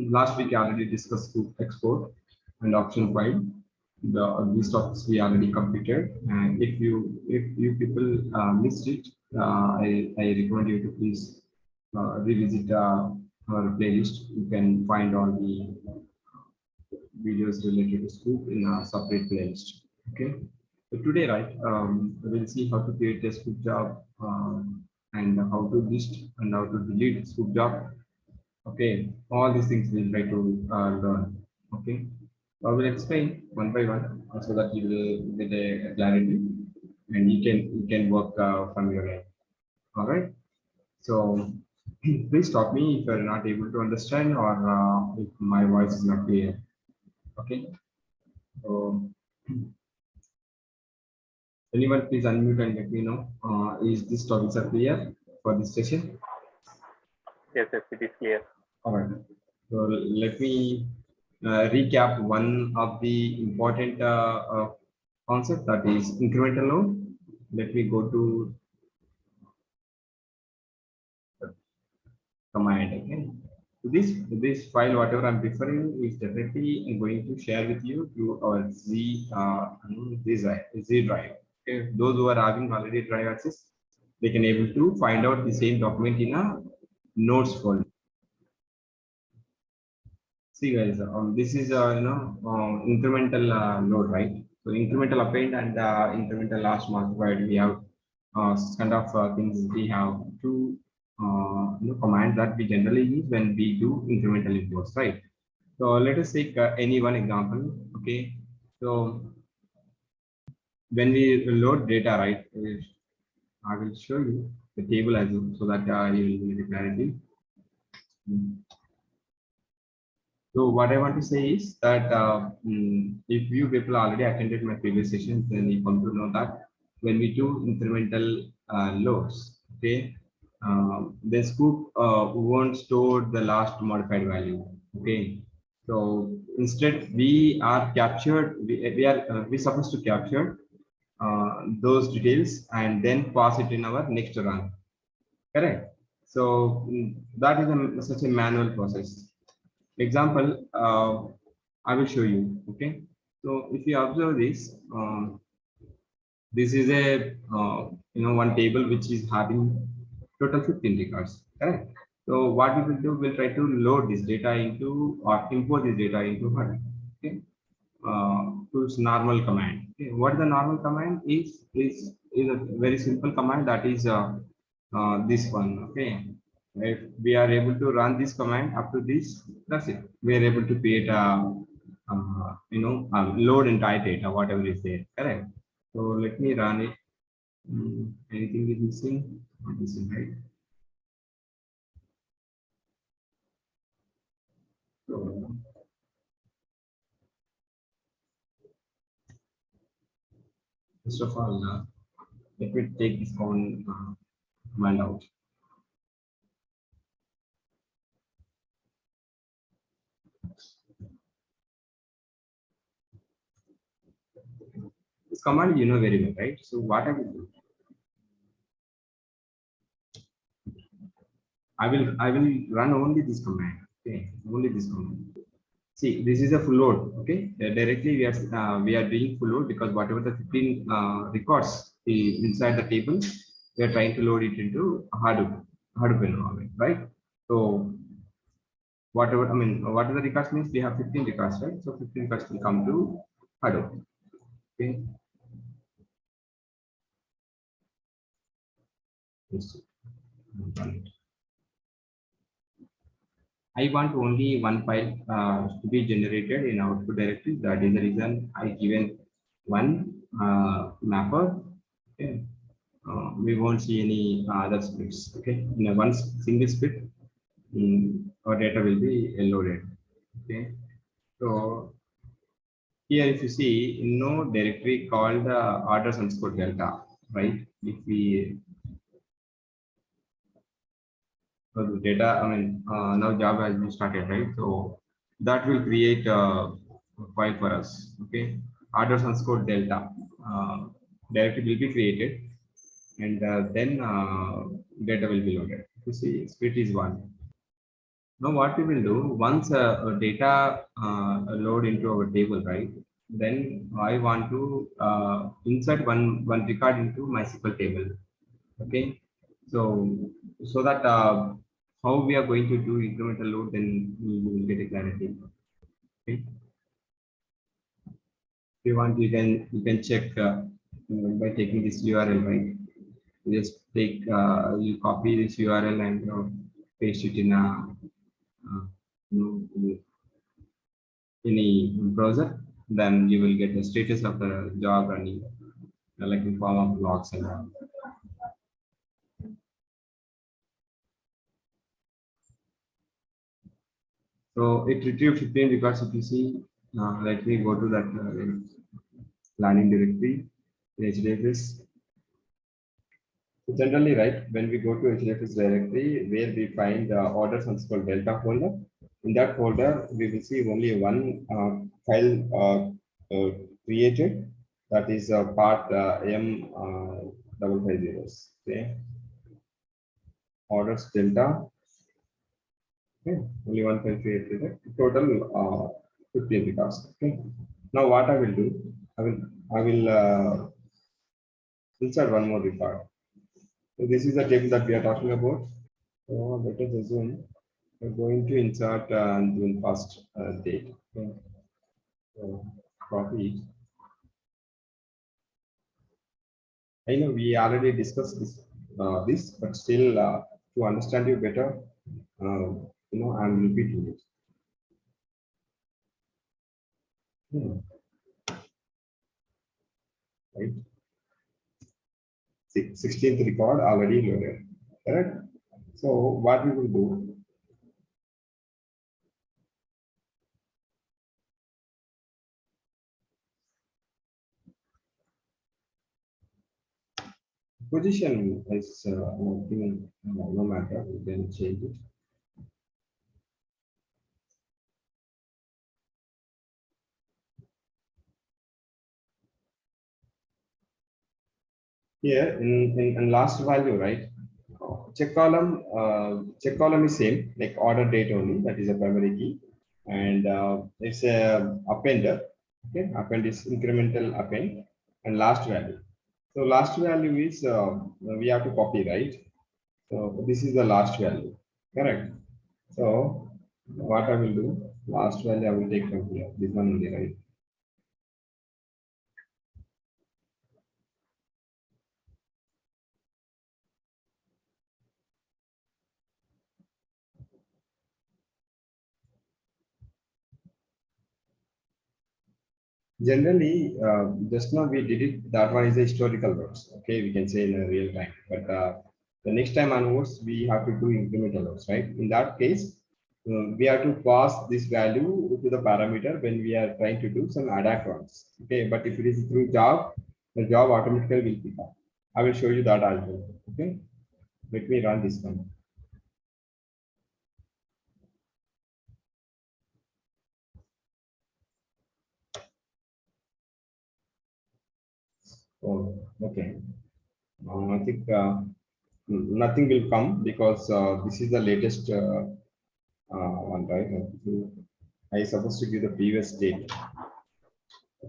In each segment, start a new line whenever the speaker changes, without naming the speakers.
last week I already discussed Sqoop export and option file. These topics we already completed, and if you people missed it, I recommend you to please revisit our playlist. You can find all the videos related to Sqoop in a separate playlist. Okay. So today, right, we'll see how to create a Sqoop job and how to list and how to delete Sqoop job. Okay, all these things we'll try to learn. Okay, I will explain one by one so that you will get a clarity and you can work from your end. All right. So please stop me if you're not able to understand or if my voice is not clear. Okay. So anyone please unmute and let me know. Is this topics are clear for this session?
Yes, it is clear.
All right. So let me recap one of the important concept, that is incremental load. Let me go to command again. So this file, whatever I'm referring, is definitely going to share with you through our Z drive. Okay, those who are having already drive access, they can able to find out the same document in a notes folder. See guys, this is incremental load, right? So incremental append and incremental last multiplied. We have kind of things we have to command that we generally use when we do incremental imports, right? So let us take any one example. Okay, so when we load data, right, I will show you the table as well so that you will get clarity. So what I want to say is that if you people already attended my previous sessions, then you come to know that when we do incremental loads, okay, the Sqoop won't store the last modified value. Okay, so instead we are captured. We supposed to capture those details and then pass it in our next run. Correct. So that is such a manual process. Example, I will show you. Okay, so if you observe this, this is a one table which is having total 15 records. Correct. So what we will do, we'll try to load this data into or import this data into her. Okay, to its normal command. Okay, what the normal command is a very simple command, that is this one. Okay, if we are able to run this command up to this, that's it. We are able to create a load entire data, whatever is there. Correct. So let me run it. Anything is missing? Not missing, right? So first of all, let me take this command out. This command you know very well, right? So what I will do, I will run only this command. Okay, only this command. See, this is a full load. Okay, directly we are doing full load because whatever the 15 records inside the table, we are trying to load it into Hadoop environment, right? So whatever whatever the records means, we have 15 records, right? So 15 records will come to Hadoop. Okay. I want only one file to be generated in output directory. That is the reason I given one mapper. Okay. We won't see any other splits. Okay, in a one single split, our data will be loaded. Okay, so here if you see, no directory called orders_delta, right? If we so the data, now Java has been started, right? So that will create a file for us. Okay, orders_delta directory will be created, and then data will be loaded. You see, split is one. Now what we will do once a data load into our table, right? Then I want to insert one record into my SQL table. Okay, so that how we are going to do incremental load, then we will get a clarity. Okay, if you want, you can check by taking this URL, right? You just take you copy this URL and paste it in a any browser, then you will get the status of the job running, like in form of logs and all. So it retrieved 15 records. If you see, let me go to that planning directory, HDFS. So generally, right, when we go to HDFS directory, where we find orders on called Delta folder, in that folder, we will see only one file created, that is part M550. Okay, orders Delta. Okay, only one file created. Total 15 records. Okay. Now what I will do, I will insert one more record. So this is the table that we are talking about. So let us assume we're going to insert June 1st date. Okay. So copy it. I know we already discussed this, but still to understand you better, I'm repeating it. Right. 16th record already loaded. Correct. So what we will do, position is nothing, no matter, we can change it. Here in last value, right? Check column is same, like order date only, that is a primary key, and it's a appender. Okay, append is incremental append, and last value. So last value is we have to copy, right? So this is the last value, correct? So what I will do, last value I will take from here, this one only, right? Generally, just now we did it, that one is a historical loads. Okay, we can say in a real time, but the next time onwards, we have to do incremental loads, right? In that case, we have to pass this value to the parameter when we are trying to do some ADAC runs. Okay, but if it is through job, the job automatically will pick up. I will show you that as well. Okay, let me run this one. Oh, okay. I think nothing will come because this is the latest one, right? I supposed to give the previous date.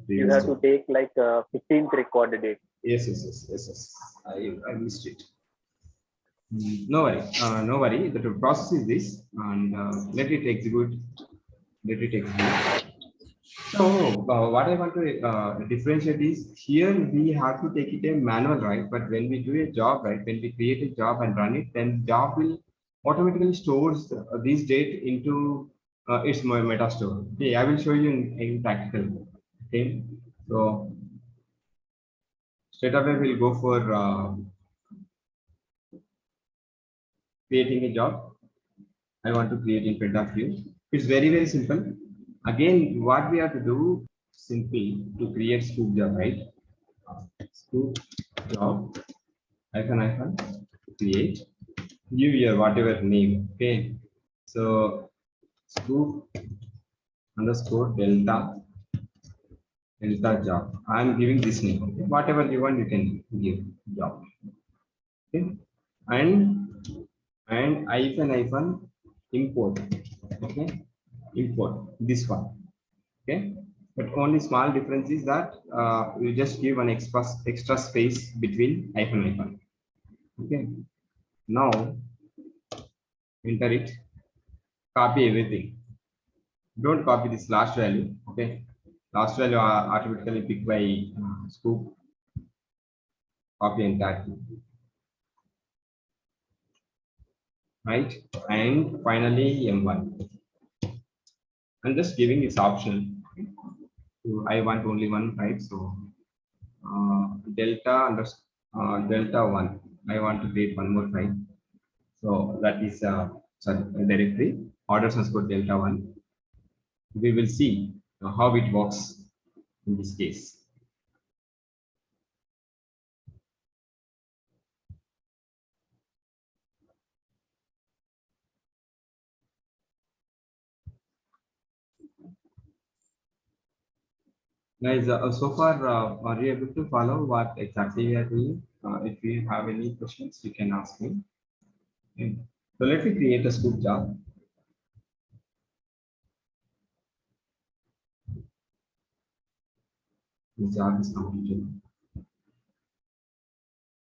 You have to take like 15th record date.
Yes. I missed it. No worry. No worry. The process is this, and let it execute. Let it execute. So what I want to differentiate is here we have to take it a manual, right? But when we do a job, right, when we create a job and run it, then job will automatically stores this date into its meta store. Okay, I will show you in practical. Okay, so straight away we'll go for creating a job. I want to create in front of you. It's very simple. Again, what we have to do simply to create Sqoop job, right? Sqoop job icon create, give your whatever name. Okay, so Sqoop underscore delta job. I'm giving this name. Okay? Whatever you want, you can give job. Okay, and hyphen import. Okay, import this one. Okay, but only small difference is that you just give an extra space between hyphen. Okay, now enter it, copy everything. Don't copy this last value. Okay, last value are automatically picked by Sqoop. Copy entire thing, right? And finally M1. I'm just giving this option. So I want only one, right? So delta one. I want to create one more file. So that is sorry, directory orders underscore delta one. We will see how it works in this case. Guys, so far, are you able to follow what exactly we are doing? If you have any questions, you can ask me. Okay. So let me create a Sqoop job. This job is completed.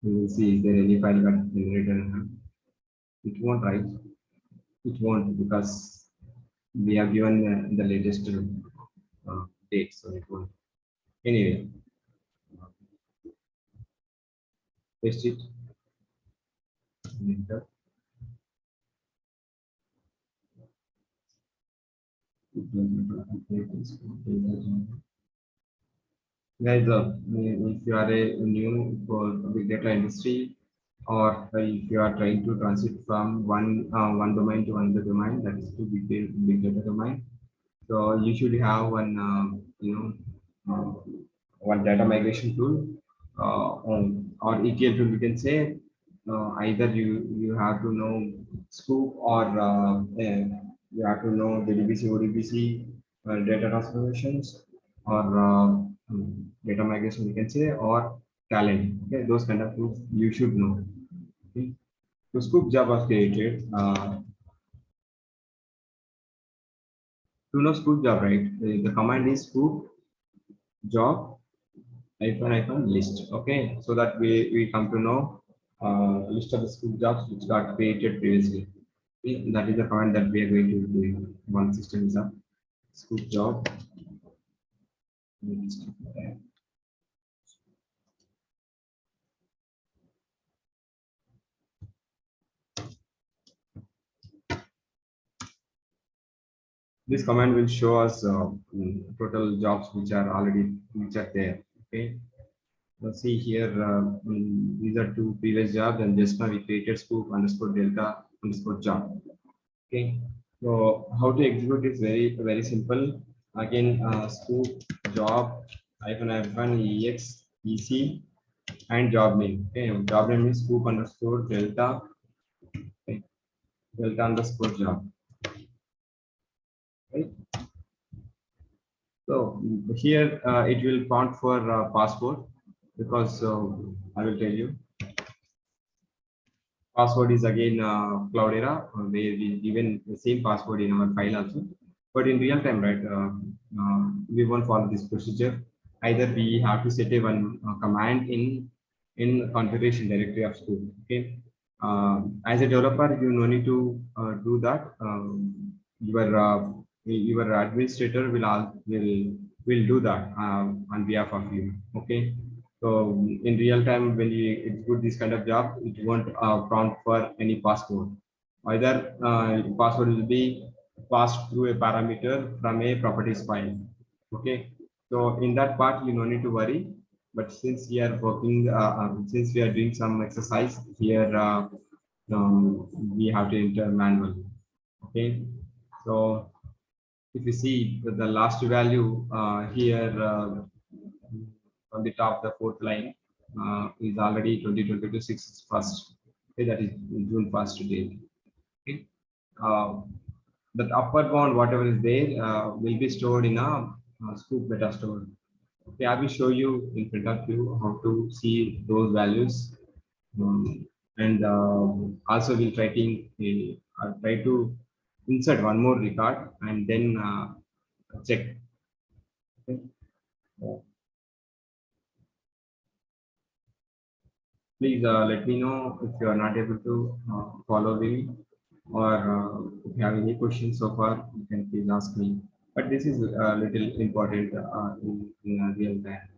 We will see is there any file got generated. It won't, right? It won't because we have given the latest date, so it won't. Anyway, paste it. Enter. Guys, if you are a new for big data industry, or if you are trying to transit from one domain to another domain, that is to big data domain, so you should have one one data migration tool, or ETL tool. You can say either you have to know Sqoop, or you have to know the DBC, ODBC, data transformations, or data migration. You can say, or talent. Okay, those kind of tools you should know. Okay. So Sqoop Job was created. To know Sqoop Job, right? The command is Sqoop Job hyphen list. Okay, so that we come to know list of the Sqoop jobs which got created previously. Okay, that is the command that we are going to do. One system is a Sqoop job. This command will show us total jobs which are there. Okay, let's see here. These are two previous jobs, and just now we created Sqoop underscore delta underscore job. Okay, so how to execute is very simple. Again, Sqoop job hyphen ex ec and job name. Okay, job name is Sqoop underscore delta, okay, delta underscore job. Right. So here it will prompt for password, because I will tell you. Password is again Cloudera, where we given the same password in our file also. But in real time, right, we won't follow this procedure. Either we have to set a one command in configuration directory of Sqoop. Okay, as a developer, you no need to do that. Your administrator will do that on behalf of you. Okay, so in real time, when you execute this kind of job, it won't prompt for any password. Either password will be passed through a parameter from a properties file. Okay, so in that part, you no need to worry. But since we are working, since we are doing some exercise here, we have to enter manually. Okay, so if you see the last value here on the top, the fourth line is already 2022 6 first. Okay, that is June 1st date. Okay, that upper bound, whatever is there, will be stored in a Sqoop meta store. Okay, I will show you in front of you how to see those values, and also we'll try to insert one more record and then check. Okay. Please let me know if you are not able to follow me, or if you have any questions so far, you can please ask me. But this is a little important in real time.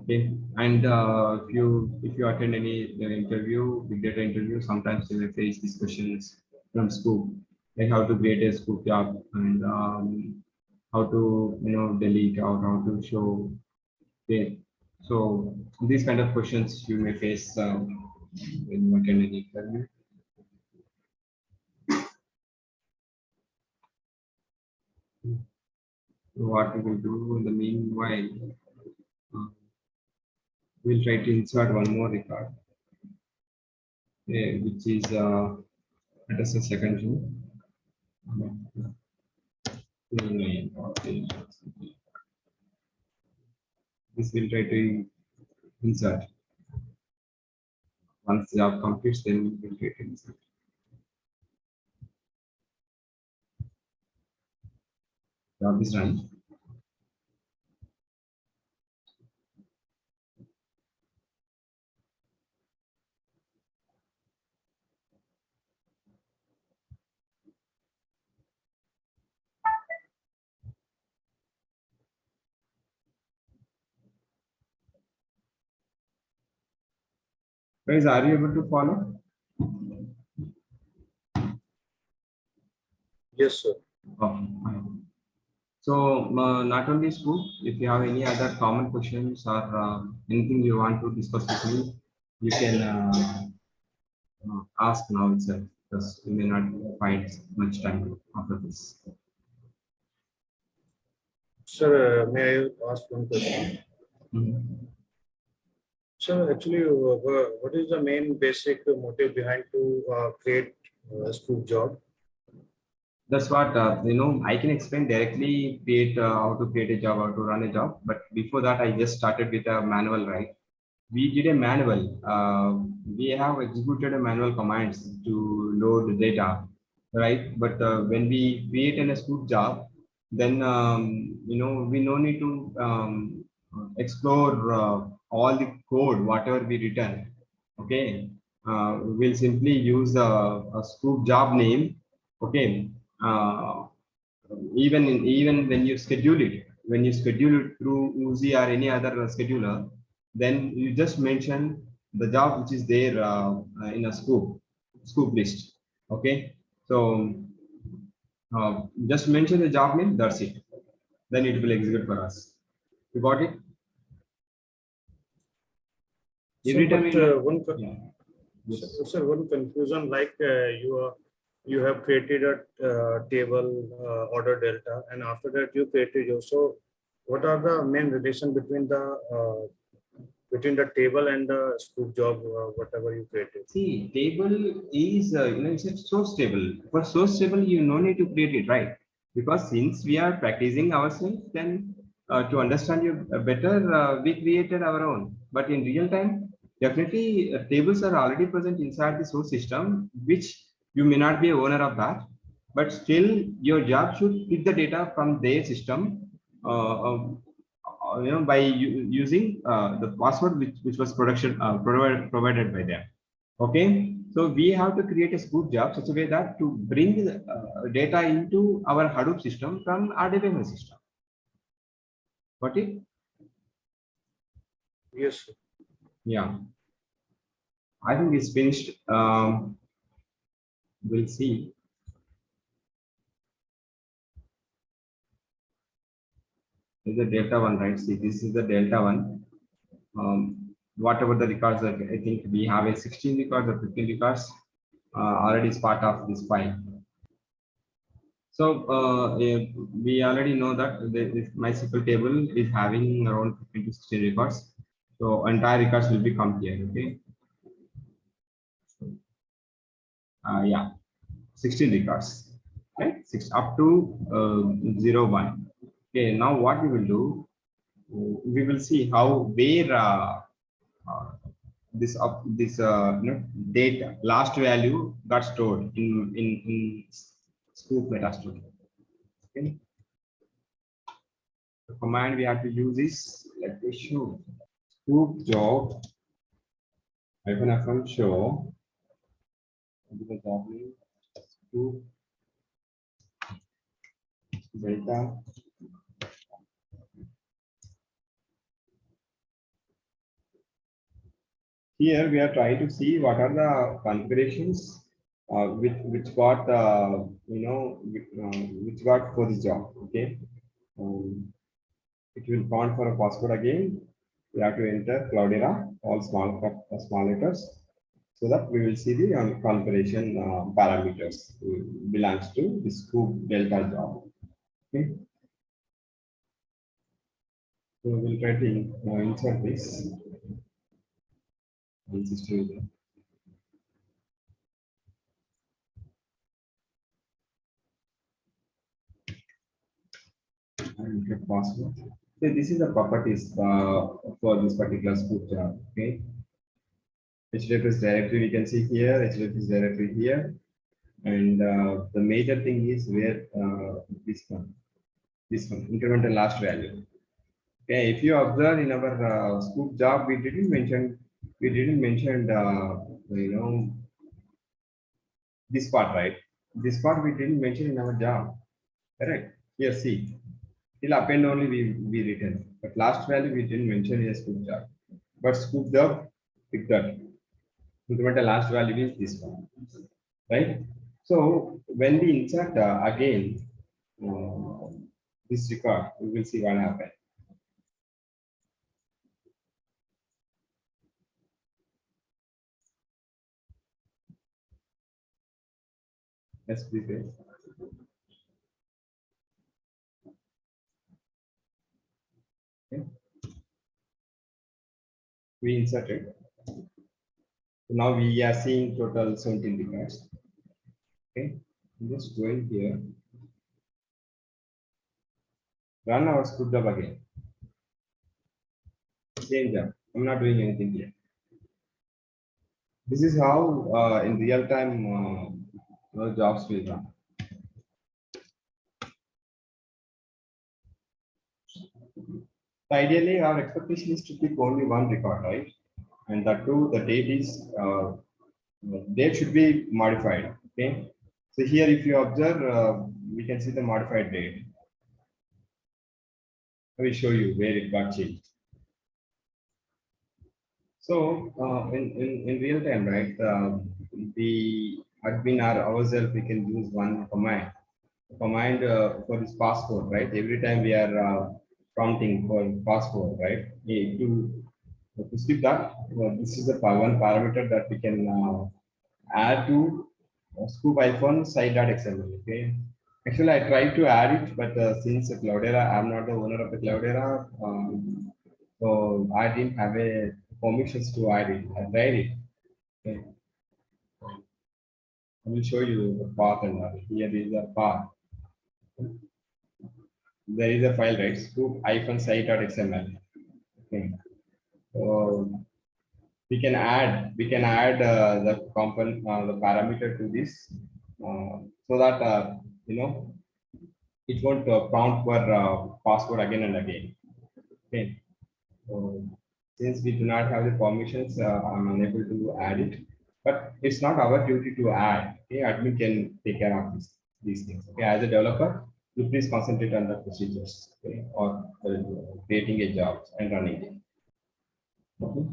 Okay, and if you attend any interview, big data interview, sometimes you may face these questions from Sqoop, like how to create a Sqoop job, and how to delete or how to show. Okay, so these kind of questions you may face when you attend any interview. So what we will do in the meanwhile, uh, we'll try to insert one more record, which is let us say secondary. This will try to insert. Once the job completes, then we will try to insert. Job is running. Guys, are you able to follow?
Yes, sir.
Okay, fine. So not only Sqoop, if you have any other common questions or anything you want to discuss with me, you can ask now itself, because you may not find much time after this.
Sir, may I ask one question?
Mhm.
Sir, actually, what is the main basic motive behind to create a Sqoop job?
That's what I can explain directly, create how to create a job, how to run a job. But before that, I just started with a manual, right? We did a manual. We have executed a manual commands to load the data, right? But when we create a Sqoop job, then we no need to explore all the code whatever we return. Okay, we'll simply use a Sqoop job name. Okay, uh, even when you schedule it through Uzi or any other scheduler, then you just mention the job which is there in a Sqoop list. Okay, so just mention the job name, that's it, then it will execute for us. You got it?
So,
Every time
but
yeah. Yes.
sir, one confusion, like you have created a table order delta, and after that you created your. So, what are the main relation between the table and the Sqoop job, whatever you created?
See, table is it's a source table. For source table, you no need to create it, right? Because since we are practicing ourselves, then to understand you better, we created our own. But in real time, definitely tables are already present inside the source system, which you may not be a owner of that, but still your job should pick the data from their system. By using the password which was provided by them. Okay, so we have to create a Sqoop job such a way that to bring the data into our Hadoop system from RDBMS system. Got it?
Yes, sir.
Yeah, I think it's finished. We'll see. This is the delta one, right? See, this is the delta one. Whatever the records that I think we have a 16 records or 15 records already is part of this file. So we already know that this MySQL table is having around 15 to 16 records. So entire records will become here. Okay. Yeah, 16 records. Right, six up to 0, 1. Okay. Now what we will do, we will see how where uh, this data last value got stored in Sqoop metastore. Okay. The command we have to use is, let me show, Sqoop Job -fm show the job name, Sqoop data. Here we are trying to see what are the configurations which got which got for the job. Okay, it will count for a password again. We have to enter Cloudera, all small letters, so that we will see the configuration parameters belongs to the Sqoop Delta job. Okay, so we'll try to insert this. And get password. So this is the properties for this particular Sqoop job. Okay, HDFS directory we can see here, HDFS directory here, and the major thing is where this one incremental last value. Okay, if you observe in our Sqoop job, we didn't mention you know this part, right? This part we didn't mention in our job, correct? Here, see, till append only we written, but last value we didn't mention in a Sqoop job. But Sqoop job picked that. Incremental last value is this one, right? So when we insert again this record, we will see what happened. Let's please wait. Okay. We inserted. Now we are seeing total 17 records. Okay, I'm just going here. Run our Sqoop job again. Same job. I'm not doing anything here. This is how in real time jobs will run. So ideally, our expectation is to pick only one record, right? And that too, the date is date should be modified. Okay. So here, if you observe, we can see the modified date. I will show you where it got changed. So in real time, right? The admin or ourselves, we can use one command for this password, right? Every time we are prompting for password, right? To skip that, this is the one parameter that we can add to scoop-site.xml. Okay. Actually, I tried to add it, but since Cloudera, I'm not the owner of the Cloudera, so I didn't have a permissions to add it. I tried it. Okay. I will show you the path and all. Here is the path. There is a file, right? Scoop-site.xml. Okay. So we can add the component, the parameter to this, so that it won't prompt for password again and again. Okay. So since we do not have the permissions, I'm unable to add it. But it's not our duty to add. Okay, admin can take care of these things. Okay, as a developer, you please concentrate on the procedures, okay, or creating a job and running it. Okay,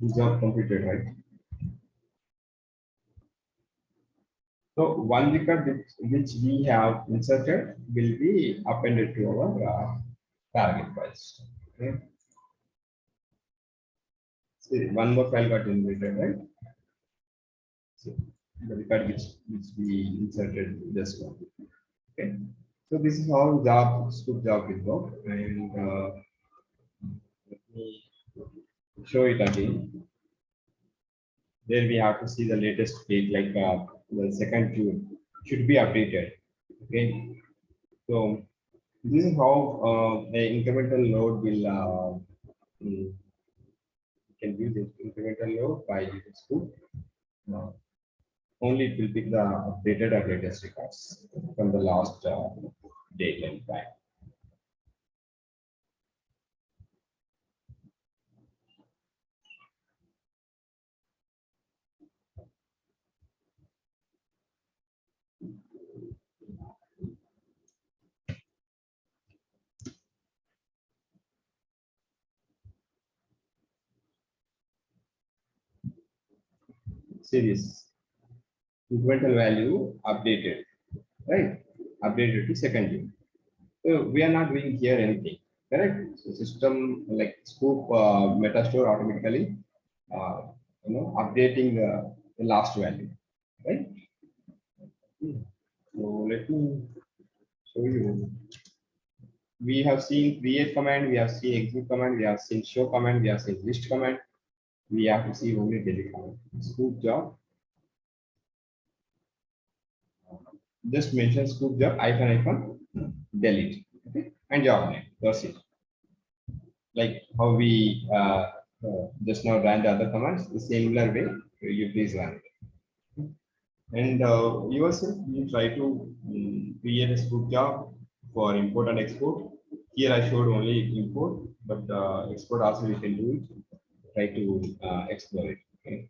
this job completed, right? So one record which we have inserted will be appended to our target files. Okay. See, one more file got generated, right? So the record which we inserted just one. Okay. So this is how Sqoop job will go, and let me show it again. There we have to see the latest date, like the 2nd June should be updated. Okay. So this is how the incremental load will can use this incremental load by using Sqoop. only it will pick the updated or latest records from the last date and time. Series incremental value updated, right? Updated to second year. So we are not doing here anything, correct? So system like Sqoop Metastore automatically, updating the last value, right? So let me show you. We have seen create command, we have seen exit command, we have seen show command, we have seen list command. We have to see only delete command. Sqoop job. Just mention Sqoop job icon delete. Okay, and job name. That's it. Like how we just now ran the other commands, the similar way you please run it. And yourself, you try to create a Sqoop job for import and export. Here I showed only import, but export also you can do it. Try to explore it. Okay.